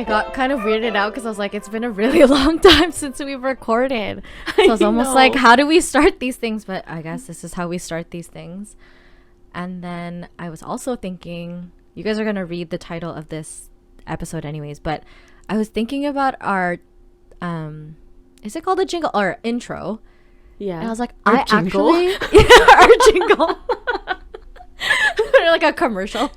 I got kind of weirded out because I was like, it's been a really long time since we've recorded. So I was almost like, how do we start these things? But I guess this is how we start these things. And then I was also thinking, you guys are going to read the title of this episode anyways, but I was thinking about our, is it called a jingle or intro? Yeah. And I was like, our jingle? Our jingle. Like a commercial.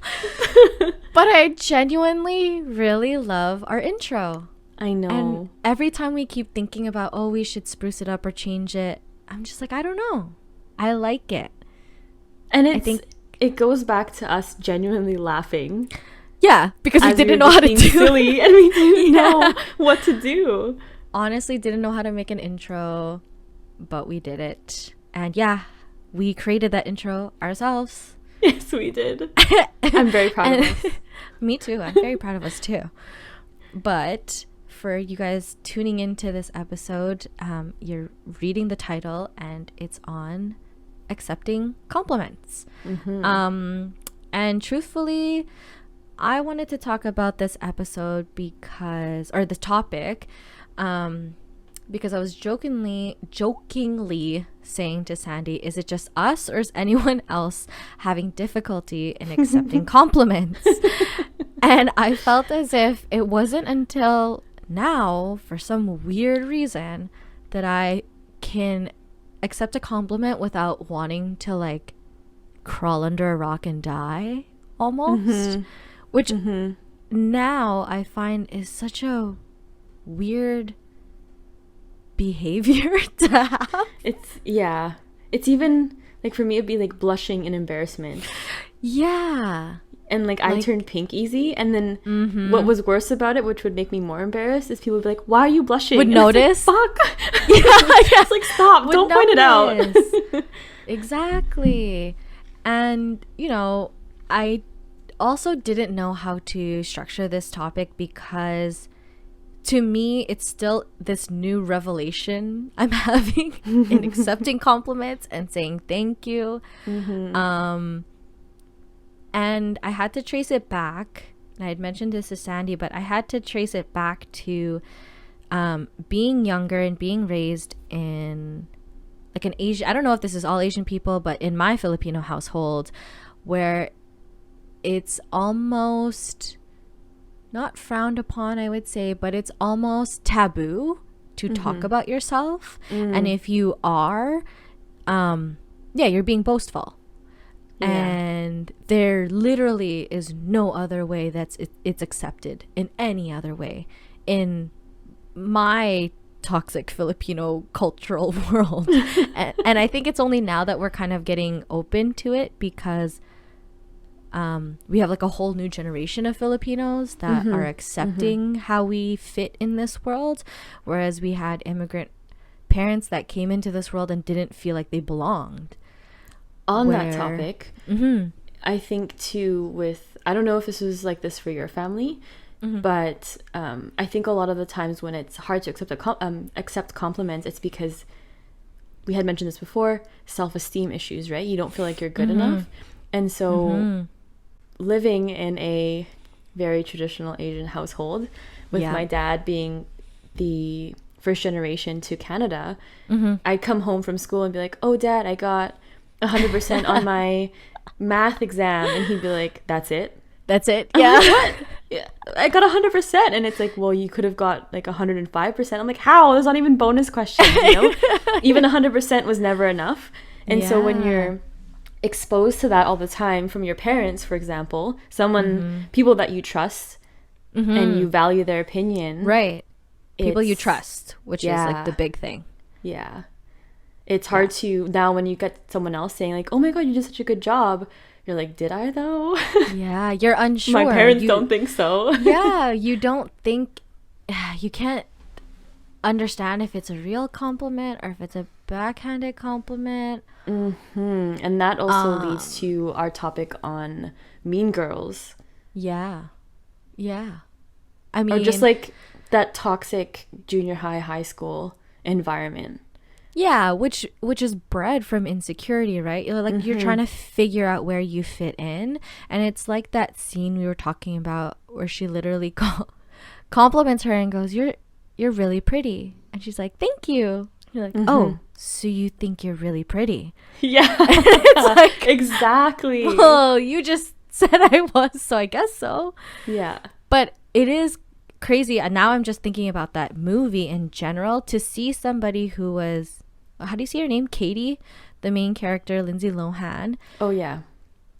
But I genuinely really love our intro. I know. And every time we keep thinking about, oh, we should spruce it up or change it, I'm just like, I don't know. I like it. And I think it goes back to us genuinely laughing. Yeah, because we didn't know how to do silly and we didn't know what to do. Honestly, didn't know how to make an intro, but we did it. And yeah, we created that intro ourselves. Yes, we did. I'm very proud of us. Me too. I'm very proud of us too. But for you guys tuning into this episode, you're reading the title and it's on accepting compliments. Mm-hmm. And truthfully, I wanted to talk about this episode because the topic, because I was jokingly saying to Sandy, is it just us or is anyone else having difficulty in accepting compliments? And I felt as if it wasn't until now, for some weird reason, that I can accept a compliment without wanting to like crawl under a rock and die almost, which now I find is such a weird behavior to have. It's even like, for me it'd be like blushing in embarrassment. Yeah. And like I turned pink easy, and then what was worse about it, which would make me more embarrassed, is people would be like, why are you blushing? Would and notice. Like, fuck. It's like, stop, don't point it out. Exactly. And you know, I also didn't know how to structure this topic because to me, it's still this new revelation I'm having in accepting compliments and saying thank you. And I had to trace it back. And I had mentioned this to Sandy, but I had to trace it back to being younger and being raised in like an Asian, I don't know if this is all Asian people, but in my Filipino household, where it's almost not frowned upon, I would say, but it's almost taboo to talk about yourself. And if you are, you're being boastful. Yeah. And there literally is no other way it's accepted in any other way in my toxic Filipino cultural world. And I think it's only now that we're kind of getting open to it because we have like a whole new generation of Filipinos that are accepting how we fit in this world, whereas we had immigrant parents that came into this world and didn't feel like they belonged. On that topic, I think too I don't know if this was like this for your family, but I think a lot of the times when it's hard to accept compliments, it's because we had mentioned this before, self-esteem issues, right? You don't feel like you're good enough. And so living in a very traditional Asian household with my dad being the first generation to Canada, I'd come home from school and be like, oh, Dad, I got 100% on my math exam, and he'd be like, that's it? Yeah. What? Yeah, I got 100%, and it's like, well, you could have got like 105%. I'm like, how? There's not even bonus questions, you know? Even 100% was never enough. And so when you're exposed to that all the time from your parents, for example, people that you trust and you value their opinion, right? People you trust, which is like the big thing. Yeah. It's hard to, now when you get someone else saying like, oh my God, you did such a good job. You're like, did I though? Yeah, you're unsure. My parents don't think so. Yeah, you don't think, you can't understand if it's a real compliment or if it's a backhanded compliment. And that also leads to our topic on Mean Girls. Yeah. I mean, or just like that toxic junior high school environment. Yeah, which is bred from insecurity, right? You're like you're trying to figure out where you fit in, and it's like that scene we were talking about where she literally compliments her and goes, you're really pretty. And she's like, thank you. You're like, oh, so you think you're really pretty? Yeah. It's like, exactly. Oh, you just said I was, so I guess so. Yeah. But it is crazy. And now I'm just thinking about that movie in general, to see somebody who was, how do you see her name? Katie, the main character, Lindsay Lohan. Oh, yeah.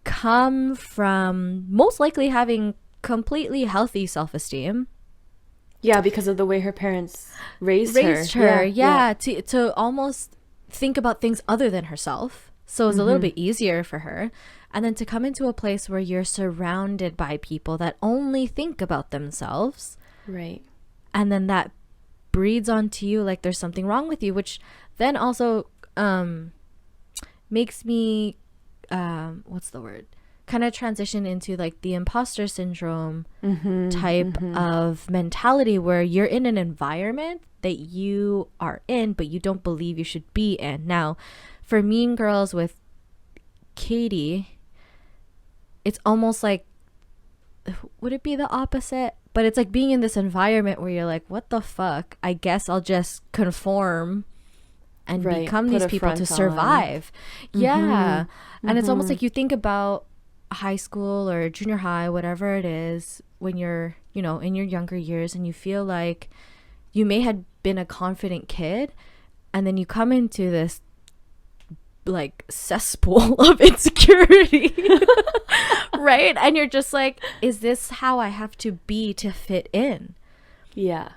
Come from most likely having completely healthy self-esteem. Yeah, because of the way her parents raised her. Yeah. To almost think about things other than herself. So it's a little bit easier for her. And then to come into a place where you're surrounded by people that only think about themselves. Right. And then that breeds onto you like there's something wrong with you, which then also makes me, what's the word? Kind of transition into like the imposter syndrome type of mentality, where you're in an environment that you are in, but you don't believe you should be in. Now, for Mean Girls with Katie, it's almost like, would it be the opposite? But it's like being in this environment where you're like, what the fuck? I guess I'll just conform and become these people to survive. Yeah. And it's almost like you think about high school or junior high, whatever it is, when you're, you know, in your younger years, and you feel like you may have been a confident kid, and then you come into this like cesspool of insecurity. Right? And you're just like, is this how I have to be to fit in? Yeah.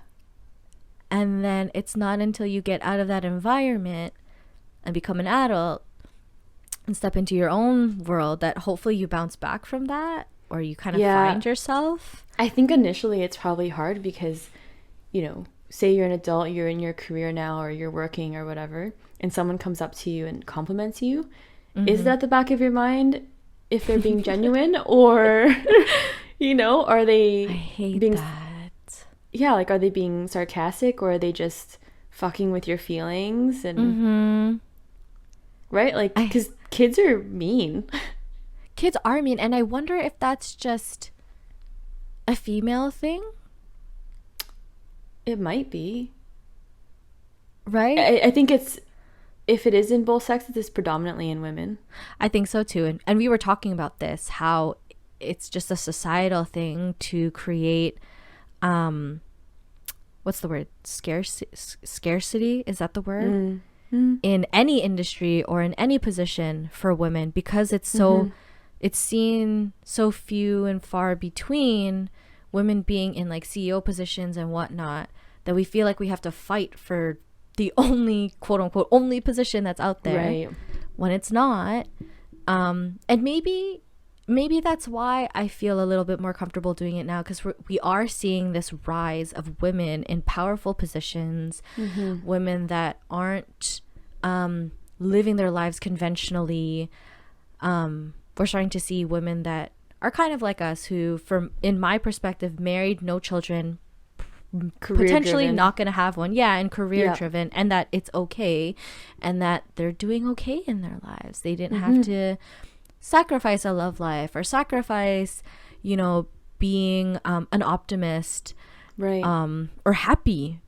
And then it's not until you get out of that environment and become an adult and step into your own world that hopefully you bounce back from that, or you kind of find yourself. I think initially it's probably hard because, you know, say you're an adult, you're in your career now, or you're working or whatever, and someone comes up to you and compliments you. Is it at the back of your mind if they're being genuine, or, you know, are they I hate being that. Yeah, like, are they being sarcastic, or are they just fucking with your feelings? And right, like, because kids are mean. Kids are mean, and I wonder if that's just a female thing. It might be, right? I think it's, if it is in both sexes, it's predominantly in women. I think so too. And we were talking about this, how it's just a societal thing to create what's the word, scarcity, is that the word? In any industry or in any position for women, because it's so it's seen so few and far between, women being in like CEO positions and whatnot, that we feel like we have to fight for the only, quote unquote, only position that's out there, right, when it's not. And maybe that's why I feel a little bit more comfortable doing it now, because we are seeing this rise of women in powerful positions, women that aren't living their lives conventionally. We're starting to see women that are kind of like us, who, from in my perspective, married, no children, potentially not going to have one, and career driven, and that it's okay, and that they're doing okay in their lives. They didn't have to sacrifice a love life, or sacrifice, you know, being an optimist, right, or happy,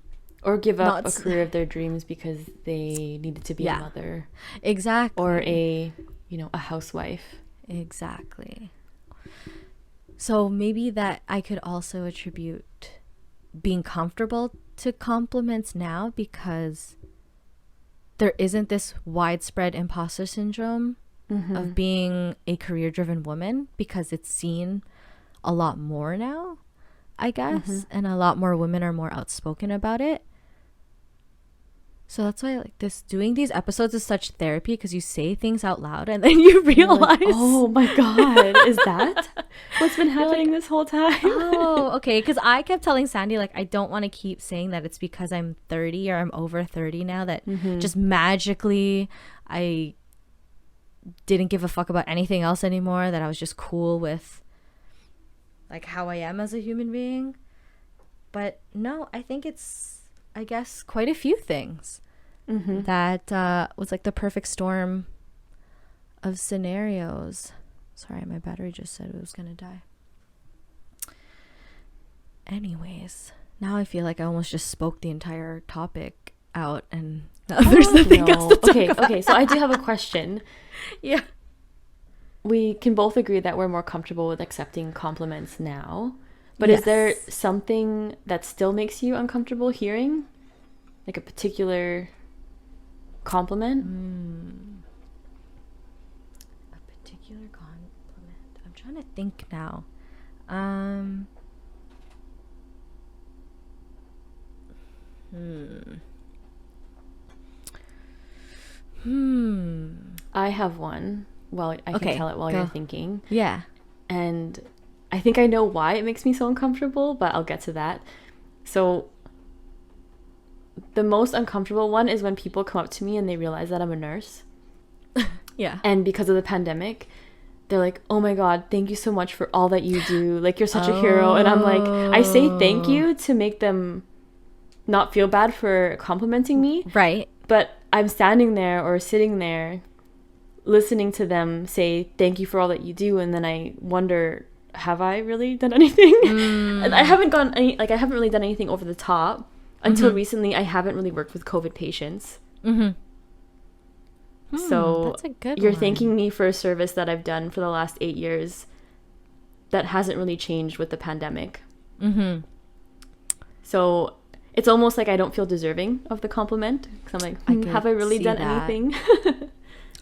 or give up a career of their dreams because they needed to be a mother, exactly, or a, you know, a housewife. Exactly. So maybe that I could also attribute being comfortable to compliments now, because there isn't this widespread imposter syndrome of being a career-driven woman, because it's seen a lot more now, I guess, and a lot more women are more outspoken about it. So that's why, like, doing these episodes is such therapy, because you say things out loud and then you realize, like, oh my god, is that what's been happening this whole time? Oh, okay. Because I kept telling Sandy, like, I don't want to keep saying that it's because I'm 30 or I'm over 30 now, that just magically I didn't give a fuck about anything else anymore, that I was just cool with like how I am as a human being. But no, I think it's, I guess, quite a few things that was like the perfect storm of scenarios. Sorry, my battery just said it was gonna die. Anyways, now I feel like I almost just spoke the entire topic out, and now there's nothing else to talk about. Okay, so I do have a question. Yeah. We can both agree that we're more comfortable with accepting compliments now. But is there something that still makes you uncomfortable hearing? Like a particular compliment? A particular compliment. I'm trying to think now. I have one. Well, I can tell it while you're thinking. Yeah. And I think I know why it makes me so uncomfortable, but I'll get to that. So the most uncomfortable one is when people come up to me and they realize that I'm a nurse. Yeah. And because of the pandemic, they're like, oh my God, thank you so much for all that you do. Like, you're such a hero. And I'm like, I say thank you to make them not feel bad for complimenting me. Right. But I'm standing there or sitting there listening to them say thank you for all that you do, and then I wonder, have I really done anything? I haven't really done anything over the top. Until recently, I haven't really worked with COVID patients. So that's a good you're one. thanking me for a service that I've done for the last 8 years that hasn't really changed with the pandemic. So it's almost like I don't feel deserving of the compliment, because I'm like, have I really done anything?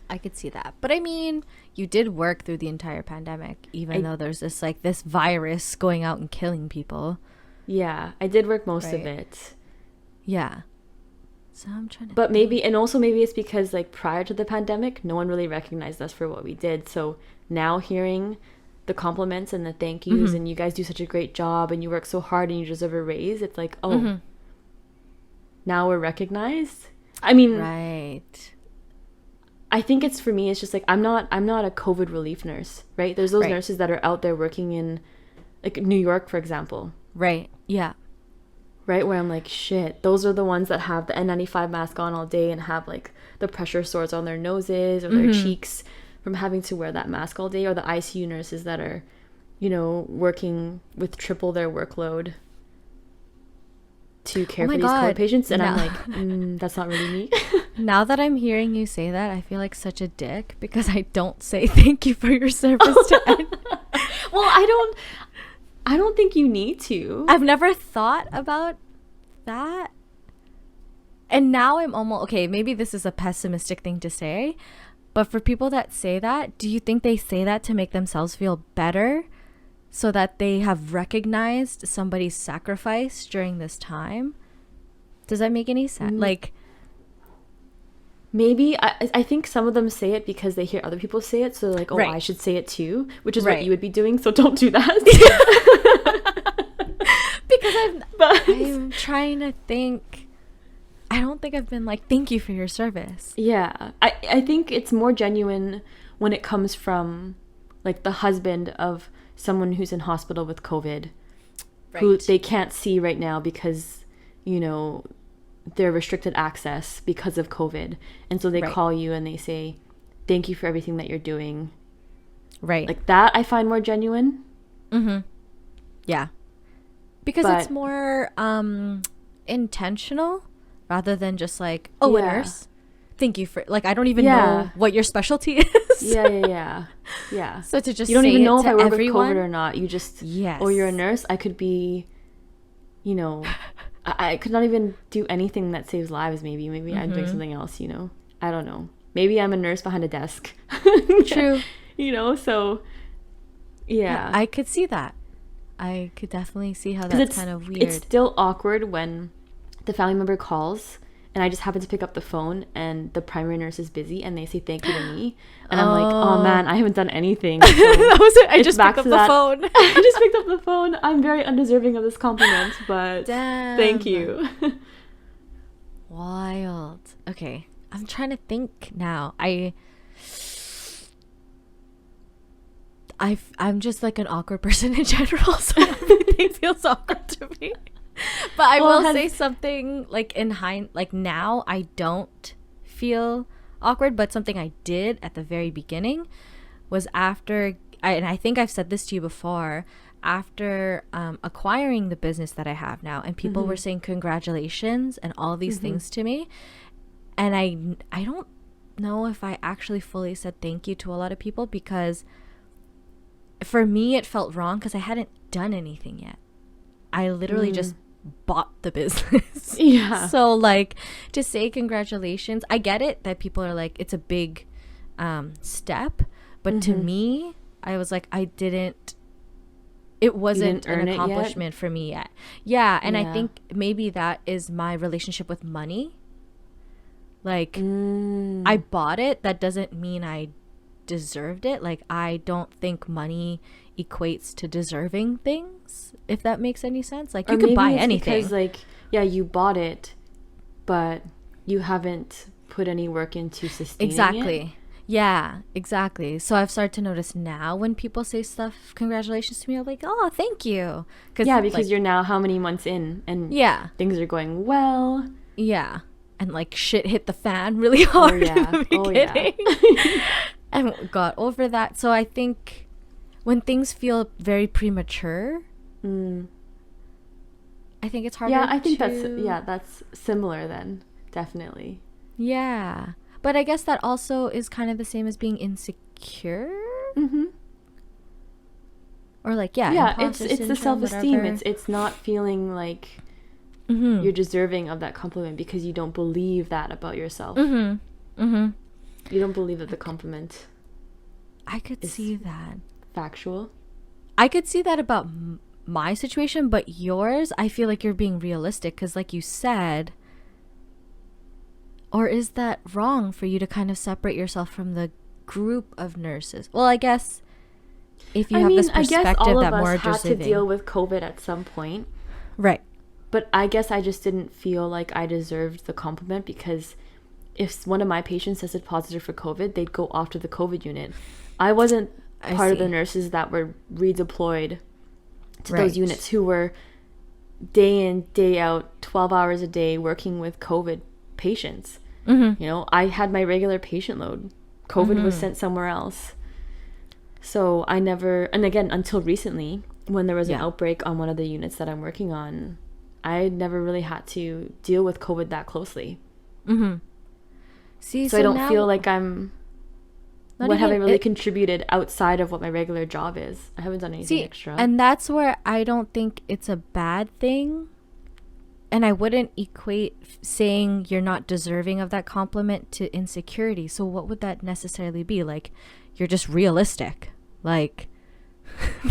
I could see that. But I mean, you did work through the entire pandemic, even though there's this virus going out and killing people. Yeah, I did work most of it. Yeah. So I'm trying to But maybe it's because, like, prior to the pandemic, no one really recognized us for what we did. So now hearing the compliments and the thank yous and you guys do such a great job and you work so hard and you deserve a raise, it's like, oh, now we're recognized. I mean, right. I think it's, for me, it's just like, I'm not a COVID relief nurse, right? There's those nurses that are out there working in, like, New York, for example. Right. Yeah. Right, where I'm like, shit, those are the ones that have the N95 mask on all day and have, like, the pressure sores on their noses or their cheeks from having to wear that mask all day, or the ICU nurses that are, you know, working with triple their workload to care for these COVID patients. And I'm like, that's not really me. Now that I'm hearing you say that, I feel like such a dick, because I don't say thank you for your service to anyone. Well, I don't think you need to. I've never thought about that. And now I'm almost, okay, maybe this is a pessimistic thing to say, but for people that say that, do you think they say that to make themselves feel better, so that they have recognized somebody's sacrifice during this time? Does that make any sense? Like, maybe. I think some of them say it because they hear other people say it, so they're like, oh, I should say it too, which is what you would be doing, so don't do that. Because I'm trying to think. I don't think I've been like, thank you for your service. Yeah. I think it's more genuine when it comes from, like, the husband of someone who's in hospital with COVID, who they can't see right now because, you know, they're restricted access because of COVID. And so they call you and they say, thank you for everything that you're doing. Right. Like, that I find more genuine. Yeah. Because it's more intentional rather than just like, oh, a nurse. Thank you for, like, I don't even know what your specialty is. Yeah. So to just, you don't even know if I work with COVID or not. You just, oh, you're a nurse. I could be, you know, I could not even do anything that saves lives. Maybe I'm doing something else, you know. I don't know. Maybe I'm a nurse behind a desk. True. You know, so yeah. I could see that. I could definitely see how that's kind of weird. It's still awkward when the family member calls and I just happen to pick up the phone and the primary nurse is busy and they say thank you to me. And I'm like, oh man, I haven't done anything. So that was it. I just picked up the phone. I just picked up the phone. I'm very undeserving of this compliment, but thank you. Wild. Okay. I'm trying to think now. I'm just like an awkward person in general, so everything feels awkward to me. But I will say something, like, like, now I don't feel awkward, but something I did at the very beginning was and I think I've said this to you before, after acquiring the business that I have now, and people were saying congratulations and all these things to me, and I don't know if I actually fully said thank you to a lot of people, because for me it felt wrong because I hadn't done anything yet. I literally just bought the business. Yeah. So like, to say congratulations, I get it that people are like, it's a big step, but to me, I was like, it wasn't an accomplishment for me yet. Yeah. And I think maybe that is my relationship with money. Like, I bought it. That doesn't mean I deserved it. Like, I don't think money equates to deserving things, if that makes any sense. Like, you could buy anything. Because, like, yeah, you bought it, but you haven't put any work into sustaining it. Yeah, exactly. So I've started to notice now when people say stuff, congratulations to me, I'm like, oh, thank you. Yeah, because like, you're now how many months in, and things are going well. Yeah. And like shit hit the fan really hard in the beginning. And got over that. So I think when things feel very premature, I think it's harder. Yeah, I think that's similar then. Definitely. Yeah. But I guess that also is kind of the same as being insecure. Or like, it's the self-esteem. Whatever. It's not feeling like you're deserving of that compliment because you don't believe that about yourself. You don't believe that the compliment. I could see that. Factual. I could see that about my situation, but yours, I feel like you're being realistic because, like you said, or is that wrong for you to kind of separate yourself from the group of nurses? Well, I guess if you have this perspective that more deserving. I guess all of us had to deal with COVID at some point. Right. But I guess I just didn't feel like I deserved the compliment because if one of my patients tested positive for COVID, they'd go off to the COVID unit. I wasn't part of the nurses that were redeployed to those units who were day in, day out, 12 hours a day working with COVID patients. You know, I had my regular patient load. COVID was sent somewhere else. So I never, and again, until recently, when there was an outbreak on one of the units that I'm working on, I never really had to deal with COVID that closely. See, so I don't feel like I'm... What have I really contributed outside of what my regular job is? I haven't done anything extra. And that's where I don't think it's a bad thing. And I wouldn't equate saying you're not deserving of that compliment to insecurity. So what would that necessarily be? Like, you're just realistic. Like,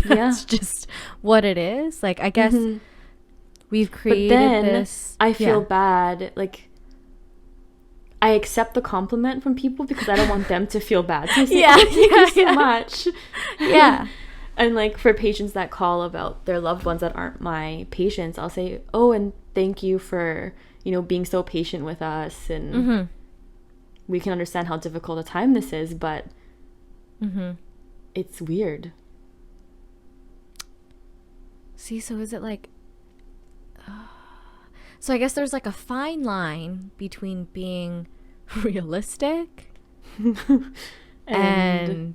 that's just what it is. Like, I guess we've created this. I feel bad. Like, I accept the compliment from people because I don't want them to feel bad. So I say, thank you so much. And like for patients that call about their loved ones that aren't my patients, I'll say, oh, and thank you for, you know, being so patient with us. And we can understand how difficult a time this is, but it's weird. See, so is it like... So I guess there's like a fine line between being realistic and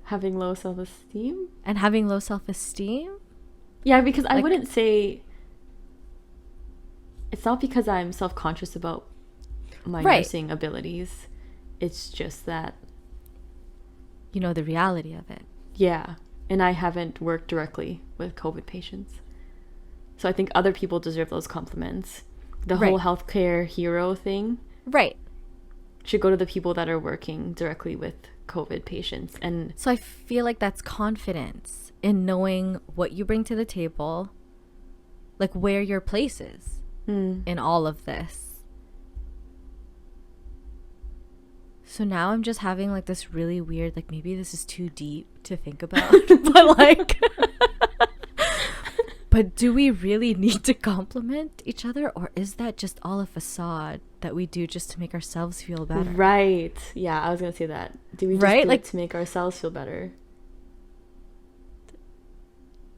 having low self-esteem. Yeah, because I wouldn't say... It's not because I'm self-conscious about my nursing abilities. It's just that... You know the reality of it. Yeah. And I haven't worked directly with COVID patients. So I think other people deserve those compliments. The whole healthcare hero thing should go to the people that are working directly with COVID patients. And so I feel like that's confidence in knowing what you bring to the table, like where your place is in all of this. So now I'm just having like this really weird, like maybe this is too deep to think about, but like... But do we really need to compliment each other, or is that just all a facade that we do just to make ourselves feel better? Right. Yeah, I was going to say that. Do we just do it to make ourselves feel better?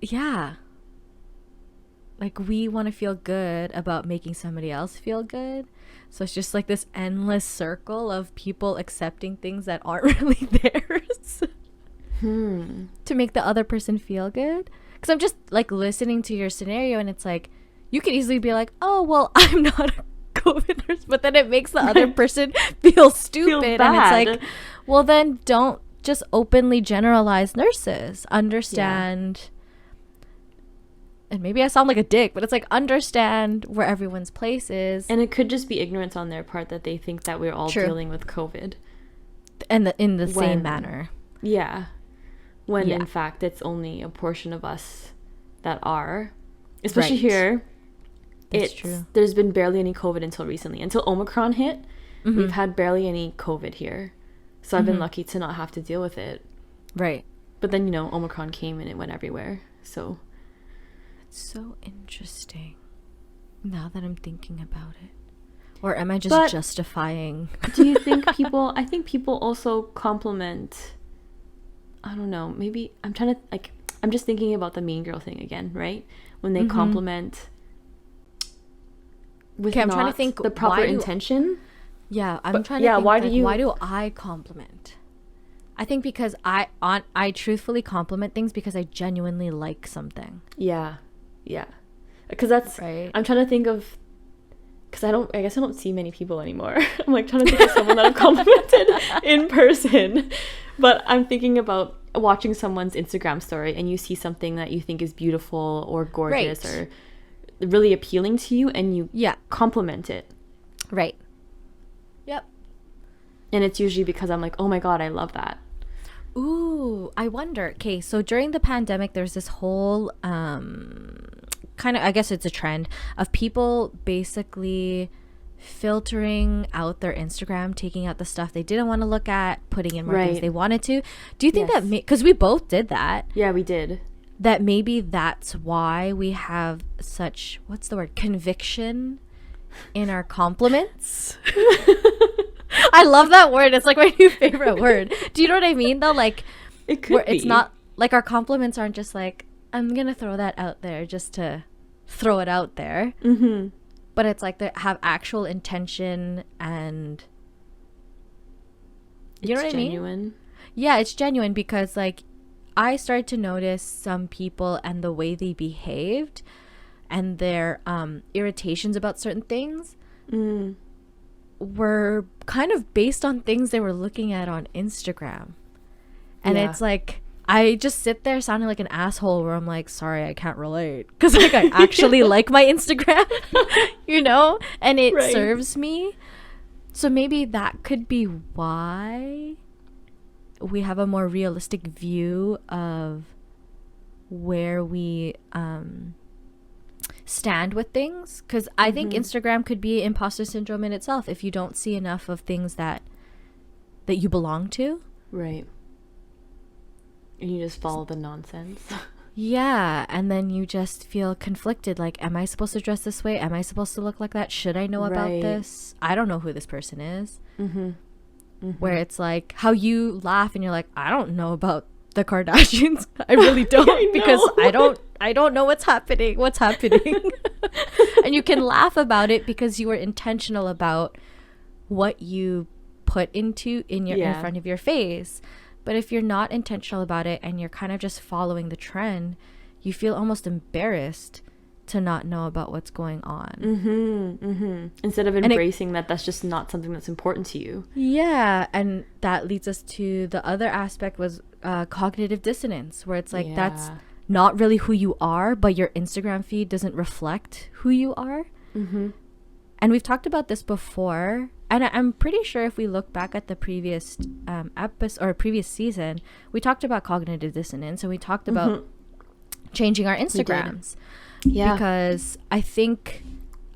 Yeah. Like we want to feel good about making somebody else feel good. So it's just like this endless circle of people accepting things that aren't really theirs to make the other person feel good. Because I'm just like listening to your scenario, and it's like you could easily be like, oh well, I'm not a COVID nurse, but then it makes the other person feel stupid, and it's like, well, then don't just openly generalize nurses. Understand. And maybe I sound like a dick, but it's like, understand where everyone's place is. And it could just be ignorance on their part that they think that we're all dealing with COVID. And in the same manner. Yeah. When in fact, it's only a portion of us that are. Especially here. That's true. There's been barely any COVID until recently. Until Omicron hit, we've had barely any COVID here. So I've been lucky to not have to deal with it. Right. But then, Omicron came and it went everywhere. So... So interesting now that I'm thinking about it. Or am I just justifying? Do you think I think people also compliment, I don't know, maybe I'm just thinking about the Mean Girl thing again, right? When they compliment with I'm trying to think the proper intention. Yeah, I'm trying to think why do I compliment? I think because I truthfully compliment things because I genuinely like something. Yeah. Yeah, because that's right. I'm trying to think of, because I guess I don't see many people anymore. I'm like trying to think of someone that I've complimented in person, but I'm thinking about watching someone's Instagram story and you see something that you think is beautiful or gorgeous or really appealing to you, and you compliment it. Right. Yep. And it's usually because I'm like, oh my god, I love that. Ooh, I wonder. Okay, so during the pandemic, there's this whole kind of, I guess it's a trend of people basically filtering out their Instagram, taking out the stuff they didn't want to look at, putting in more things they wanted to. Do you think that, because we both did that. Yeah, we did. That maybe that's why we have such, what's the word, conviction in our compliments? I love that word. It's like my new favorite word. Do you know what I mean though? Like, it could be. It's not like our compliments aren't just like, I'm gonna throw that out there just to throw it out there. Mm-hmm. But it's like they have actual intention, and you know what I mean? Genuine. Yeah, it's genuine, because like I started to notice some people and the way they behaved and their irritations about certain things were kind of based on things they were looking at on Instagram. And it's like, I just sit there sounding like an asshole where I'm like, sorry, I can't relate. Because like I actually like my Instagram, and it serves me. So maybe that could be why we have a more realistic view of where we stand with things. Because I think Instagram could be imposter syndrome in itself if you don't see enough of things that you belong to. Right. And you just follow the nonsense. Yeah, and then you just feel conflicted. Like, am I supposed to dress this way? Am I supposed to look like that? Should I know about this? I don't know who this person is. Where it's like how you laugh and you're like, I don't know about the Kardashians. I really don't. Because I don't know what's happening. And you can laugh about it because you were intentional about what you put in front of your face. But if you're not intentional about it and you're kind of just following the trend, you feel almost embarrassed to not know about what's going on. Instead of embracing that's just not something that's important to you. Yeah, and that leads us to the other aspect was cognitive dissonance, where it's like that's not really who you are, but your Instagram feed doesn't reflect who you are. And we've talked about this before. And I'm pretty sure if we look back at the previous episode or previous season, we talked about cognitive dissonance, and we talked about changing our Instagrams. Yeah. Because I think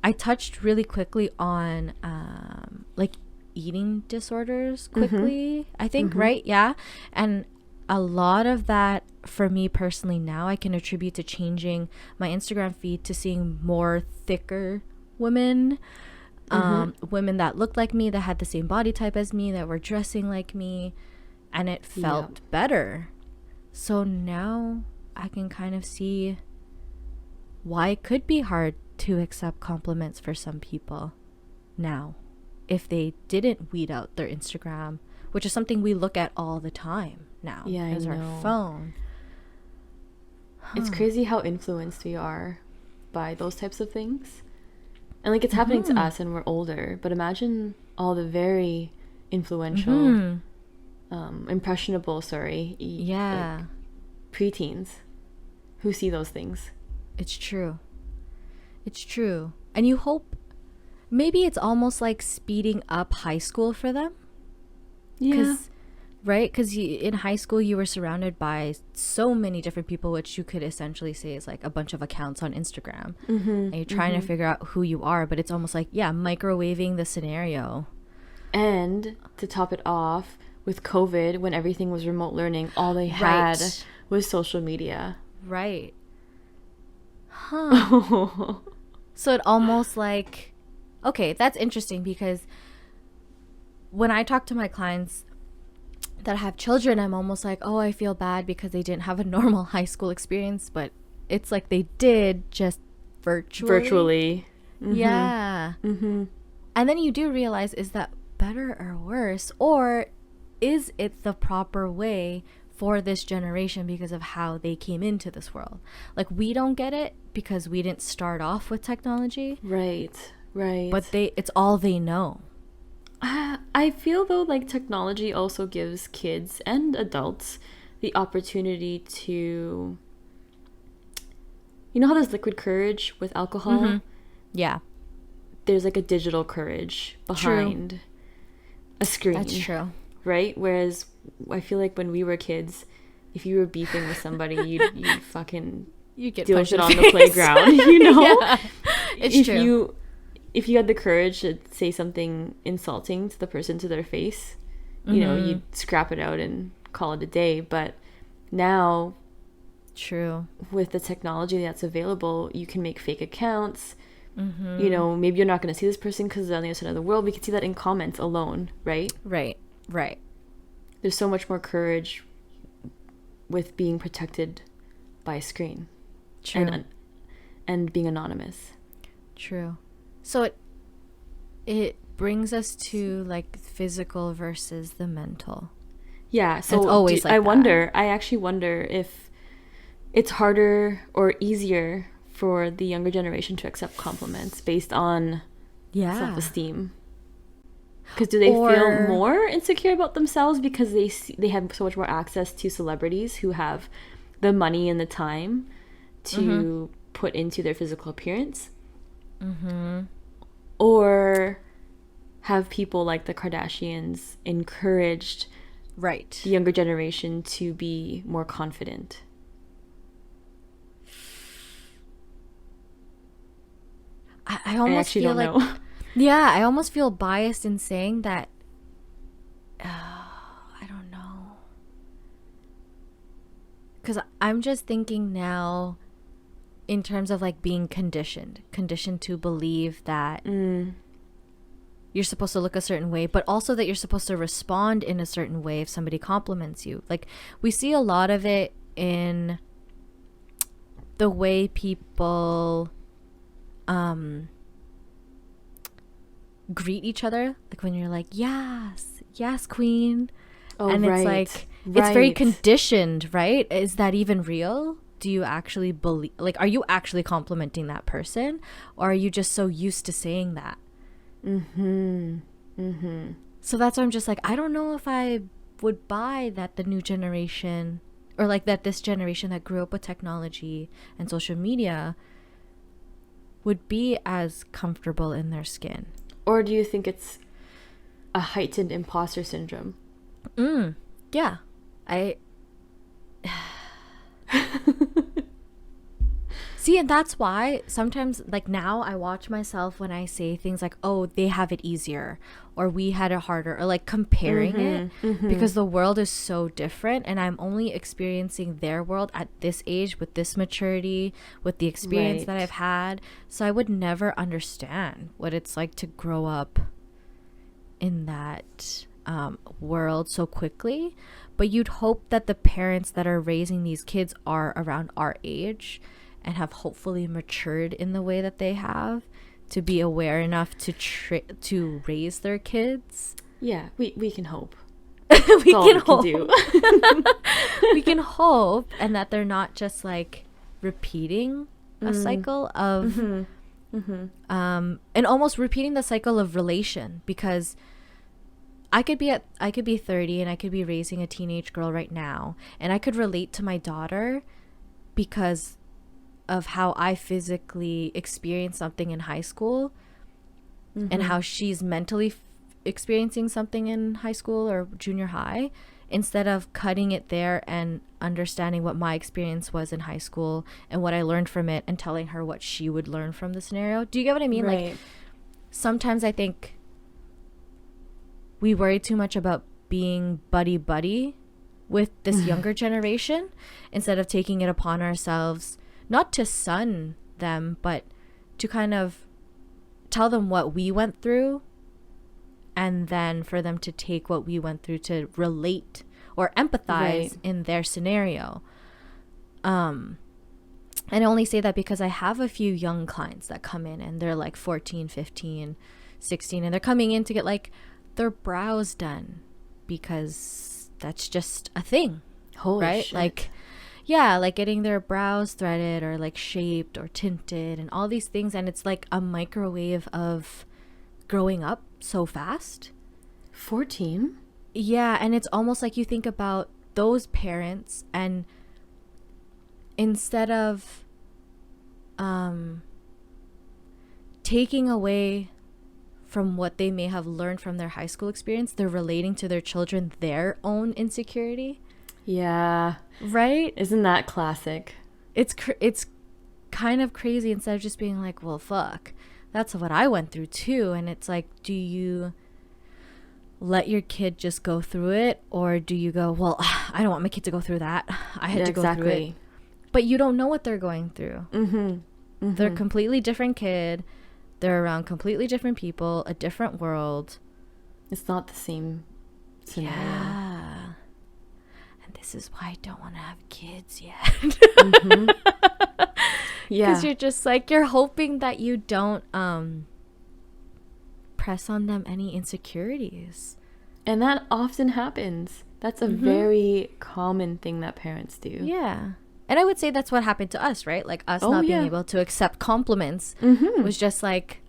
I touched really quickly on like eating disorders quickly, I think, right? Yeah. And a lot of that for me personally now I can attribute to changing my Instagram feed to seeing more thicker women. Women that looked like me, that had the same body type as me, that were dressing like me, and it felt better. So now I can kind of see why it could be hard to accept compliments for some people now if they didn't weed out their Instagram, which is something we look at all the time now as our phone. It's crazy how influenced we are by those types of things. And like it's happening to us and we're older, but imagine all the very influential, impressionable, like preteens who see those things. It's true. It's true. And you hope maybe it's almost like speeding up high school for them. Yeah. Right? Because in high school, you were surrounded by so many different people, which you could essentially say is like a bunch of accounts on Instagram. And you're trying to figure out who you are, but it's almost like, microwaving the scenario. And to top it off, with COVID, when everything was remote learning, all they had was social media. Right. Huh. So it almost like, okay, that's interesting because when I talk to my clients that have children, I'm almost like, oh, I feel bad because they didn't have a normal high school experience, but it's like they did, just virtually. Yeah. And then you do realize, is that better or worse, or is it the proper way for this generation because of how they came into this world? Like, we don't get it because we didn't start off with technology, right but it's all they know. I feel though like technology also gives kids and adults the opportunity to, you know how there's liquid courage with alcohol? Yeah. There's like a digital courage behind a screen. That's true. Right? Whereas I feel like when we were kids, if you were beefing with somebody, you'd fucking get deal punched with it in on the playground, you know? Yeah, it's true. If you had the courage to say something insulting to the person to their face, you know, you'd scrap it out and call it a day. But now, with the technology that's available, you can make fake accounts. You know, maybe you're not going to see this person because they're on the other side of the world. We can see that in comments alone, right? Right. There's so much more courage with being protected by a screen. True. And being anonymous. True. So it brings us to like physical versus the mental. Yeah, so it's always like I actually wonder if it's harder or easier for the younger generation to accept compliments based on self-esteem. Because do they feel more insecure about themselves because they have so much more access to celebrities who have the money and the time to put into their physical appearance? Or have people like the Kardashians encouraged the younger generation to be more confident? I almost feel like know. Yeah, I almost feel biased in saying that. I don't know, because I'm just thinking now in terms of like being conditioned to believe that you're supposed to look a certain way, but also that you're supposed to respond in a certain way if somebody compliments you. Like, we see a lot of it in the way people greet each other, like when you're like, yes queen, and it's like it's very conditioned, right? Is that even real? Do you actually believe, like, are you actually complimenting that person, or are you just so used to saying that? So that's why I'm just like, I don't know if I would buy that the new generation, or like that this generation that grew up with technology and social media, would be as comfortable in their skin. Or do you think it's a heightened imposter syndrome? Yeah. See, and that's why sometimes, like, now I watch myself when I say things like, oh, they have it easier, or we had it harder, or like comparing it, because the world is so different, and I'm only experiencing their world at this age with this maturity, with the experience that I've had. So I would never understand what it's like to grow up in that world so quickly. But you'd hope that the parents that are raising these kids are around our age and have hopefully matured in the way that they have to be aware enough to raise their kids. Yeah, we can hope. We can hope. We can hope, and that they're not just like repeating a cycle of Mm-hmm. And almost repeating the cycle of relation, because I could be 30 and I could be raising a teenage girl right now, and I could relate to my daughter because of how I physically experienced something in high school, and how she's mentally experiencing something in high school or junior high, instead of cutting it there and understanding what my experience was in high school and what I learned from it, and telling her what she would learn from the scenario. Do you get what I mean? Right. Like, sometimes I think we worry too much about being buddy with this younger generation, instead of taking it upon ourselves, not to son them, but to kind of tell them what we went through, and then for them to take what we went through to relate or empathize in their scenario. And I only say that because I have a few young clients that come in and they're like 14, 15, 16, and they're coming in to get like their brows done because that's just a thing. Holy right? shit. Like, yeah, like getting their brows threaded or like shaped or tinted and all these things. And it's like a microwave of growing up so fast. 14? Yeah, and it's almost like you think about those parents, and instead of taking away from what they may have learned from their high school experience, they're relating to their children their own insecurity. Yeah. Right? Isn't that classic? It's kind of crazy, instead of just being like, well, fuck, that's what I went through too. And it's like, do you let your kid just go through it, or do you go, well, I don't want my kid to go through that, I had to go through it? But you don't know what they're going through. They're a completely different kid, they're around completely different people, a different world. It's not the same scenario. Yeah. And this is why I don't want to have kids yet. Yeah. Because you're just like, you're hoping that you don't press on them any insecurities. And that often happens. That's a very common thing that parents do. Yeah. And I would say that's what happened to us, right? Like, us not being able to accept compliments was just like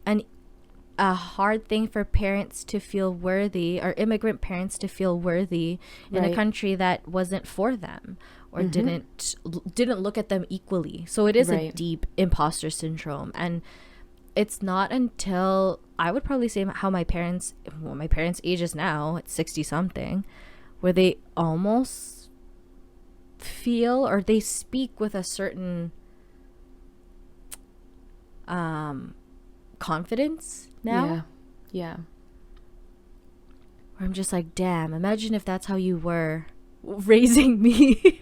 a hard thing for parents to feel worthy, or immigrant parents to feel worthy in a country that wasn't for them, or didn't look at them equally. So it is a deep imposter syndrome. And it's not until, I would probably say, how my parents age is now, at 60 something, where they almost feel, or they speak with a certain confidence now. Yeah. Where I'm just like, damn, imagine if that's how you were raising me.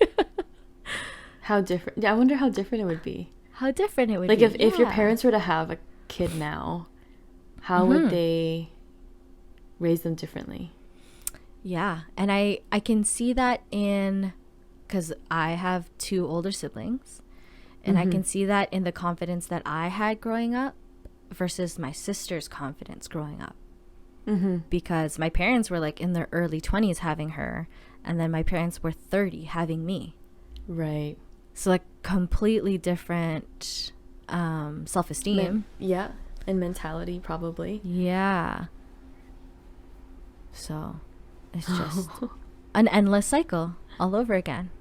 How different. Yeah, I wonder how different it would be. How different it would like be. Like if your parents were to have a kid now, how would they raise them differently? Yeah. And I can see that because I have 2 older siblings, and I can see that in the confidence that I had growing up versus my sister's confidence growing up. Because my parents were like in their early 20s having her, and then my parents were 30 having me. Right. So like completely different self-esteem. Yeah. And mentality, probably. Yeah. So it's just an endless cycle all over again.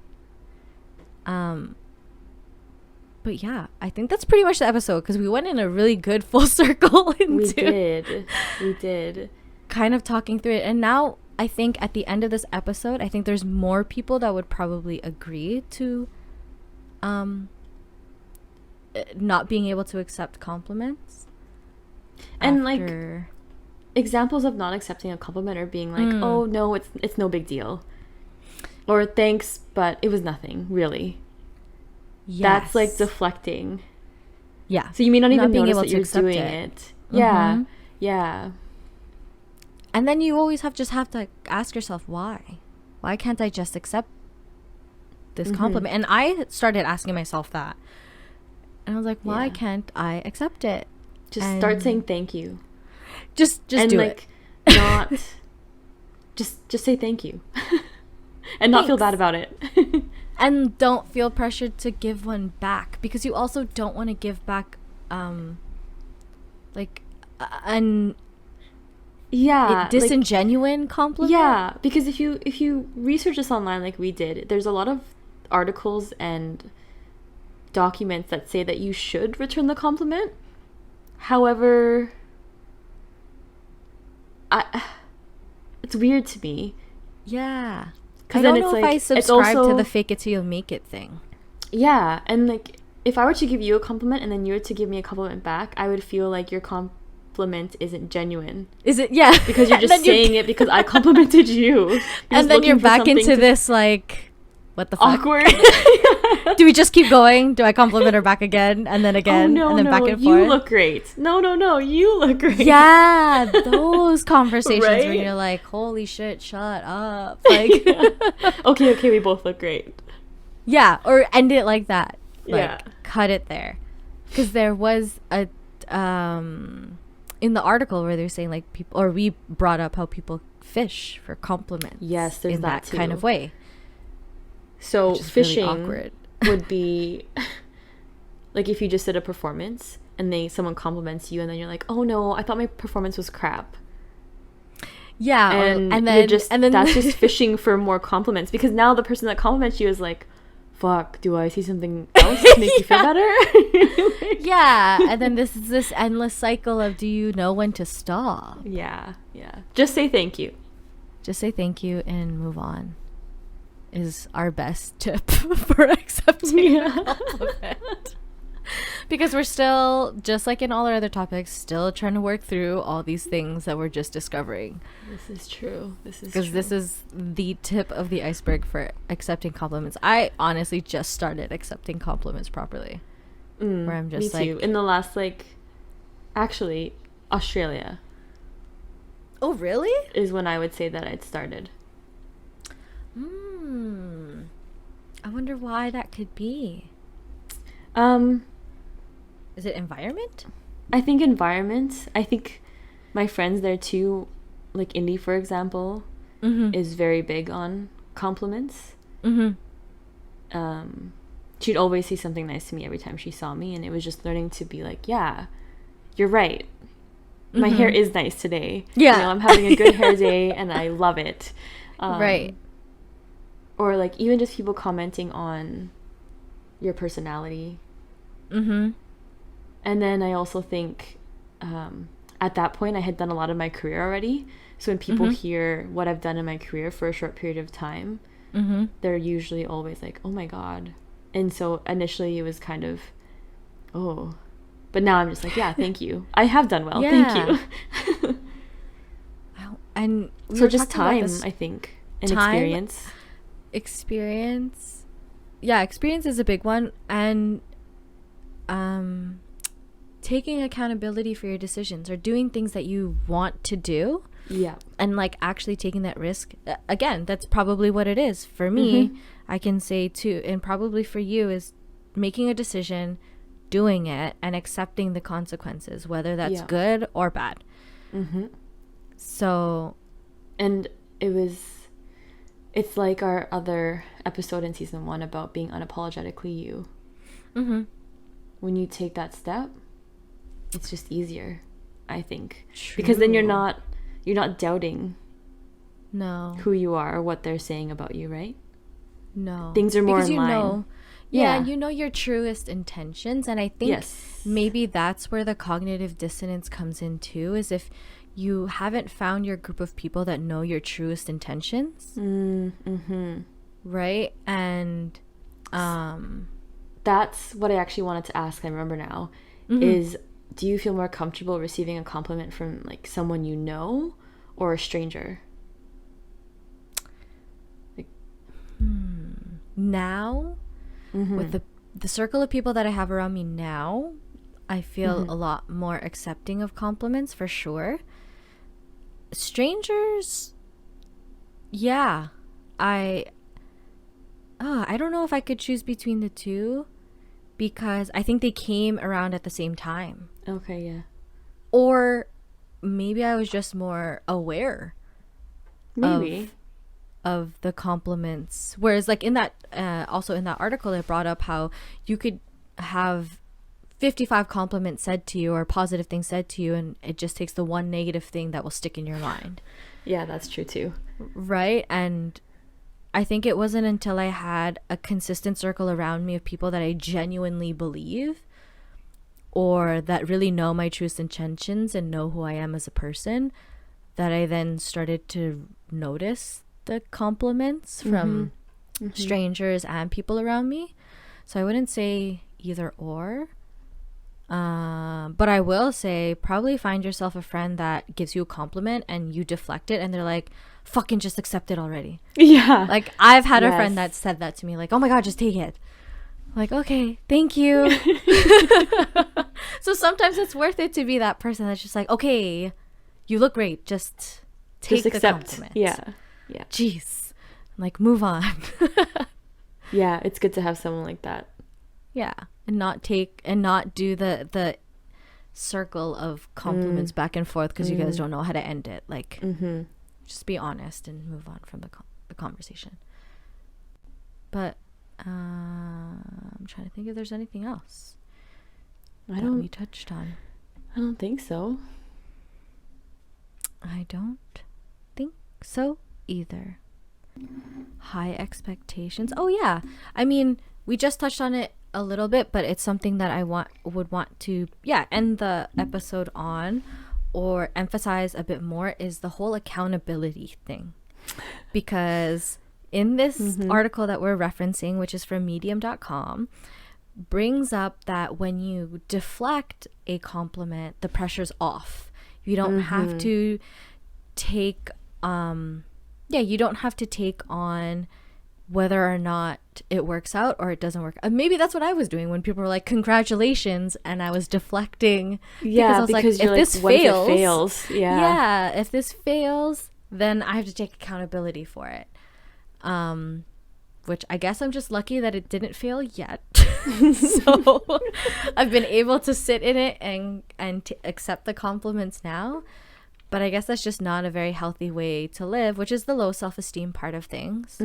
But yeah, I think that's pretty much the episode, because we went in a really good full circle into we did kind of talking through it. And now I think at the end of this episode, I think there's more people that would probably agree to not being able to accept compliments. And like examples of not accepting a compliment are being like, oh no, it's no big deal, or thanks, but it was nothing really. Yes. That's like deflecting. Yeah. So you may not even notice that you're doing it. Yeah. Yeah. And then you always have to ask yourself, why can't I just accept this compliment? And I started asking myself that, and I was like, why can't I accept it? Just start saying thank you. Just and do like, it. Not just say thank you. And not feel bad about it. And don't feel pressured to give one back, because you also don't want to give back like an disingenuine compliment. Yeah, because if you research this online like we did, there's a lot of articles and documents that say that you should return the compliment. However, it's weird to me. Yeah. I don't know if I subscribe to the fake it till you make it thing. Yeah, and like if I were to give you a compliment and then you were to give me a compliment back, I would feel like your compliment isn't genuine. Is it? Yeah. Because you're just saying it because I complimented you. And then you're back into this like, what the fuck? Awkward. Do we just keep going? Do I compliment her back again and then again and then back and forth? You look great. No, you look great. Yeah, those conversations right? Where you're like, holy shit, shut up. Like, okay, we both look great. Yeah, or end it like that. Like, cut it there. Because there was a in the article where they're saying like people, or we brought up how people fish for compliments. Yes, there's in that too. Kind of way. So fishing really would be like if you just did a performance and someone compliments you and then you're like, oh no, I thought my performance was crap. Yeah, and then that's just fishing for more compliments, because now the person that compliments you is like, fuck, do I see something else to make you feel better? Yeah, and then this endless cycle of, do you know when to stop? Yeah. Just say thank you. Just say thank you and move on is our best tip for accepting a compliment. Because we're still, just like in all our other topics, still trying to work through all these things that we're just discovering. This is true. Because this is the tip of the iceberg for accepting compliments. I honestly just started accepting compliments properly. Where I'm just me too. like... In the last, actually, Australia. Oh, really? Is when I would say that I'd started. I wonder why that could be. Is it environment? I think environment. I think my friends there too, like Indy, for example, is very big on compliments. She'd always say something nice to me every time she saw me, and it was just learning to be like, yeah, you're right. My hair is nice today. Yeah. You know, I'm having a good hair day and I love it. Right. Or like even just people commenting on your personality. And then I also think at that point I had done a lot of my career already. So when people hear what I've done in my career for a short period of time, they're usually always like, oh my God. And so initially it was kind of, oh. But now I'm just like, yeah, thank you. I have done well. Yeah. Thank you. And so just time, I think, and experience. Yeah, experience is a big one. And taking accountability for your decisions, or doing things that you want to do. Yeah. And like actually taking that risk. Again, that's probably what it is. For me, I can say too, and probably for you, is making a decision, doing it, and accepting the consequences, whether that's good or bad. So, and it's like our other episode in season 1 about being unapologetically you. When you take that step, it's just easier, I think. True. Because then you're not doubting who you are or what they're saying about you, right? No. Things are more in line. You know your truest intentions, and I think maybe that's where the cognitive dissonance comes in too, is if you haven't found your group of people that know your truest intentions. Right? And that's what I actually wanted to ask, I remember now, is do you feel more comfortable receiving a compliment from like someone you know or a stranger? Like, now, with the circle of people that I have around me now, I feel a lot more accepting of compliments, for sure. Strangers, yeah, I don't know if I could choose between the two, because I think they came around at the same time. Okay, yeah. Or maybe I was just more aware. Maybe. of the compliments. Whereas like in that also in that article, it brought up how you could have 55 compliments said to you or positive things said to you, and it just takes the one negative thing that will stick in your mind. Yeah, that's true too. Right? And I think it wasn't until I had a consistent circle around me of people that I genuinely believe or that really know my truest intentions and know who I am as a person that I then started to notice the compliments from strangers and people around me. So I wouldn't say either or. But I will say probably find yourself a friend that gives you a compliment and you deflect it and they're like, fucking just accept it already. Yeah. Like I've had a friend that said that to me, like, oh my God, just take it. I'm like, okay, thank you. So sometimes it's worth it to be that person that's just like, okay, you look great, just take the compliment. Yeah. Jeez. Like, move on. Yeah, it's good to have someone like that. Yeah. And not do the circle of compliments back and forth because you guys don't know how to end it. Like, just be honest and move on from the conversation. But I'm trying to think if there's anything else we touched on. I don't think so. I don't think so either. High expectations. Oh yeah. I mean, we just touched on it a little bit, but it's something that I would want to end the episode on or emphasize a bit more is the whole accountability thing. Because in this article that we're referencing, which is from medium.com, brings up that when you deflect a compliment, the pressure's off. You don't have to take you don't have to take on whether or not it works out or it doesn't work. Maybe that's what I was doing when people were like, congratulations, and I was deflecting. Yeah, because I was like, if this fails, if this fails, then I have to take accountability for it. Which I guess I'm just lucky that it didn't fail yet. So I've been able to sit in it and accept the compliments now. But I guess that's just not a very healthy way to live, which is the low self-esteem part of things.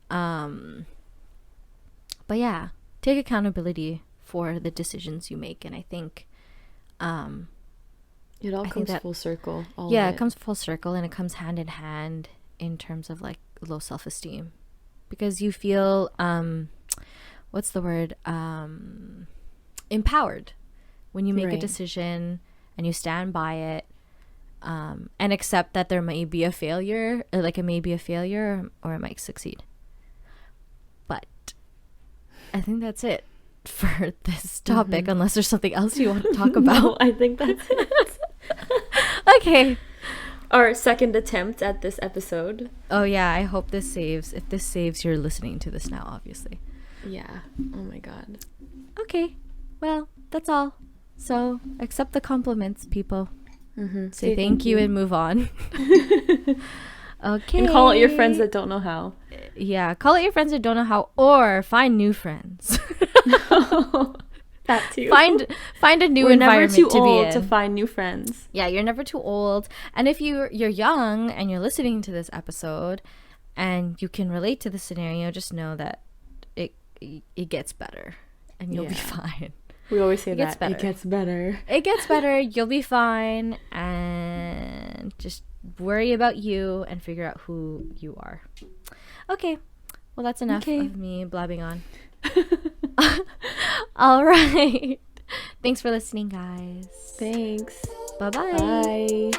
But yeah, take accountability for the decisions you make. And I think it all comes full circle. It comes full circle, and it comes hand in hand in terms of like low self-esteem. Because you feel, what's the word? Empowered when you make a decision and you stand by it. And accept that there may be a failure, or it may be a failure or it might succeed. But I think that's it for this topic, unless there's something else you want to talk about. No, I think that's it. Okay. Our second attempt at this episode. Oh yeah, I hope this saves. If this saves, you're listening to this now, obviously. Yeah. Oh my God. Okay. Well, that's all. So accept the compliments, people. Say thank you and move on. Okay. And call out your friends that don't know how. Yeah, call out your friends that don't know how, or find new friends. That too. Find a new environment to be in. We're never too old to find new friends. Yeah, you're never too old. And if you're young and you're listening to this episode and you can relate to the scenario, just know that it gets better and you'll be fine. We always say it gets better. It gets better. It gets better. You'll be fine. And just worry about you and figure out who you are. Okay. Well, that's enough of me blabbing on. All right. Thanks for listening, guys. Thanks. Bye-bye. Bye.